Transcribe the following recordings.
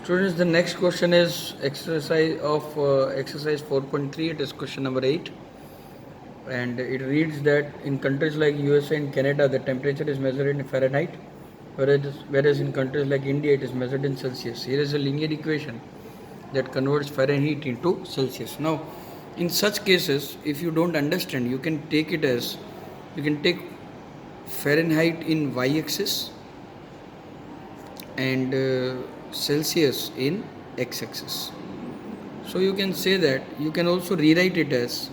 Students, the next question is exercise 4.3. It is question number 8, and it reads that in countries like USA and Canada, the temperature is measured in Fahrenheit, whereas in countries like India, it is measured in Celsius. Here is a linear equation that converts Fahrenheit into Celsius. Now, in such cases, if you don't understand, you can take Fahrenheit in y-axis and Celsius in x-axis. So you can say that you can also rewrite it as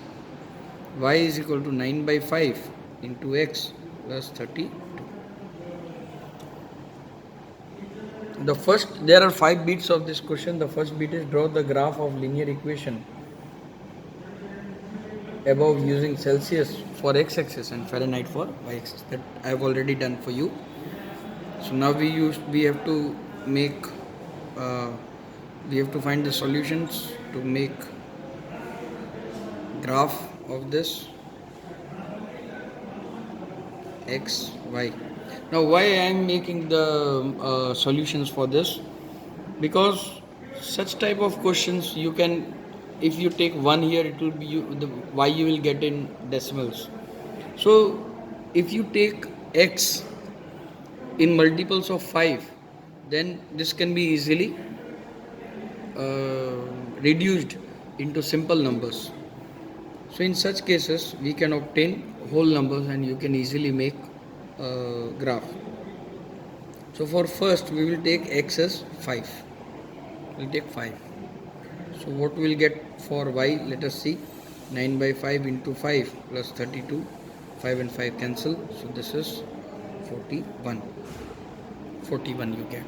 y is equal to 9 by 5 into x plus 32. There are 5 bits of this question. The first bit is draw the graph of linear equation above using Celsius for x-axis and Fahrenheit for y-axis. That I have already done for you. So now we have to make we have to find the solutions to make graph of this x, y. Now why I am making the solutions for this? Because such type of questions you can, if you take 1 here, it will be the y you will get in decimals. So if you take x in multiples of 5, then this can be easily reduced into simple numbers. So in such cases we can obtain whole numbers and you can easily make a graph. So for first we will take x as 5. We'll take 5. So what we will get for y, let us see. 9 by 5 into 5 plus 32. 5 and 5 cancel. So this is 41. 41 you get.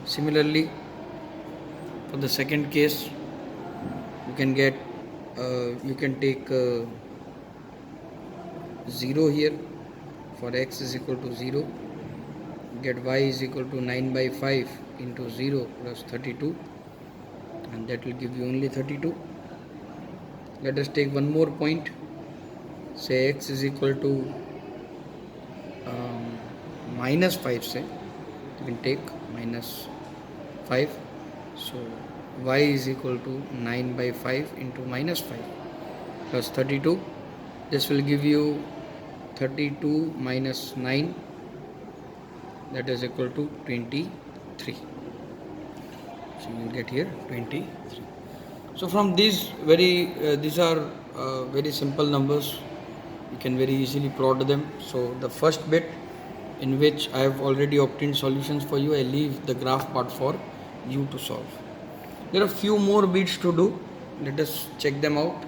Similarly, for the second case, you can get you can take 0 here. For x is equal to 0, get y is equal to 9 by 5 into 0 plus 32, and that will give you only 32. Let us take one more point. Say x is equal to minus 5, say you can take minus 5. So y is equal to 9 by 5 into minus 5 plus 32. This will give you 32 minus 9, that is equal to 23. So you will get here 23. So from these are very simple numbers. You can very easily plot them. So the first bit, in which I have already obtained solutions for you, I leave the graph part for you to solve. There are few more bits to do. Let us check them out.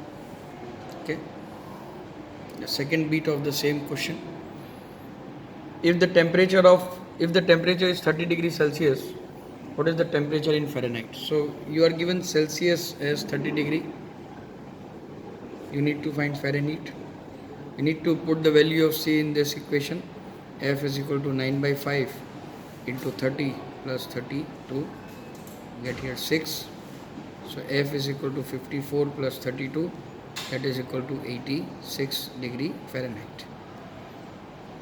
Okay. The second bit of the same question. If the temperature is 30 degrees Celsius, what is the temperature in Fahrenheit? So you are given Celsius as 30 degree. You need to find Fahrenheit. You need to put the value of C in this equation. F is equal to 9 by 5 into 30 plus 32. Get here 6. So F is equal to 54 plus 32. That is equal to 86 degree Fahrenheit.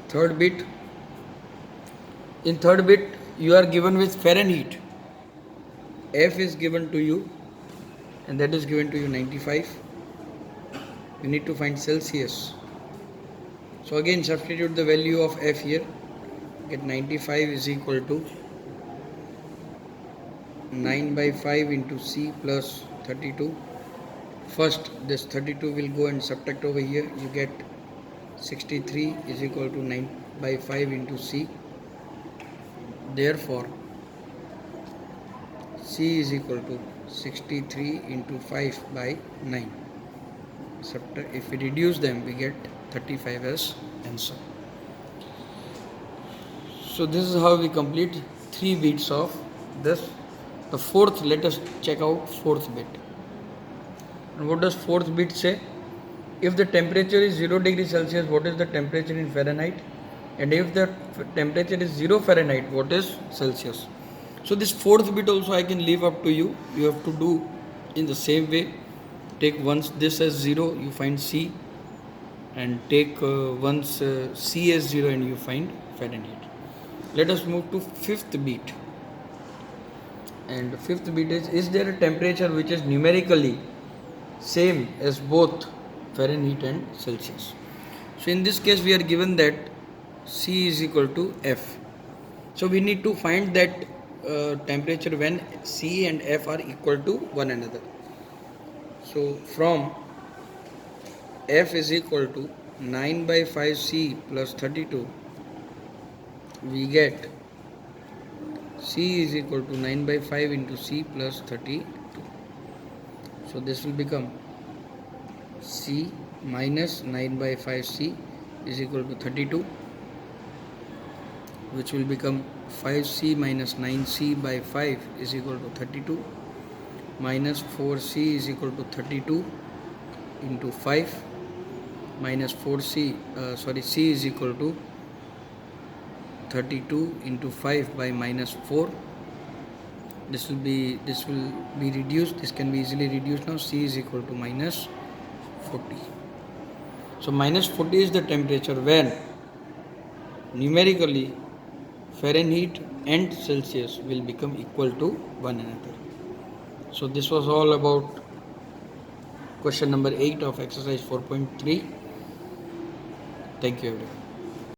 Third bit. In third bit, you are given with Fahrenheit. F is given to you, and that is given to you 95. You need to find Celsius. So again, substitute the value of F here. Get 95 is equal to 9 by 5 into C plus 32. First, this 32 will go and subtract over here. You get 63 is equal to 9 by 5 into C. Therefore, C is equal to 63 into 5 by 9. If we reduce them, we get 35 as answer. So this is how we complete 3 bits of this. The fourth, let us check out fourth bit. And what does fourth bit say? If the temperature is 0 degrees Celsius, what is the temperature in Fahrenheit? And if the temperature is 0 Fahrenheit, what is Celsius? So this fourth bit also I can leave up to you. You have to do in the same way. Take once this as 0, you find C, and take once C as 0 and you find Fahrenheit. Let us move to fifth bit. And fifth bit is there a temperature which is numerically same as both Fahrenheit and Celsius? So in this case we are given that C is equal to F. So we need to find that temperature when C and F are equal to one another. So from F is equal to 9 by 5 C plus 32, we get C is equal to 9 by 5 into C plus 32. So this will become C minus 9 by 5 C is equal to 32, which will become 5C minus 9C by 5 is equal to 32, minus 4C is equal to 32 into 5, minus 4C, C is equal to 32 into 5 by minus 4. This will be reduced. This can be easily reduced now. C is equal to minus 40. So minus 40 is the temperature when numerically Fahrenheit and Celsius will become equal to one another. So this was all about question number 8 of exercise 4.3. Thank you everyone.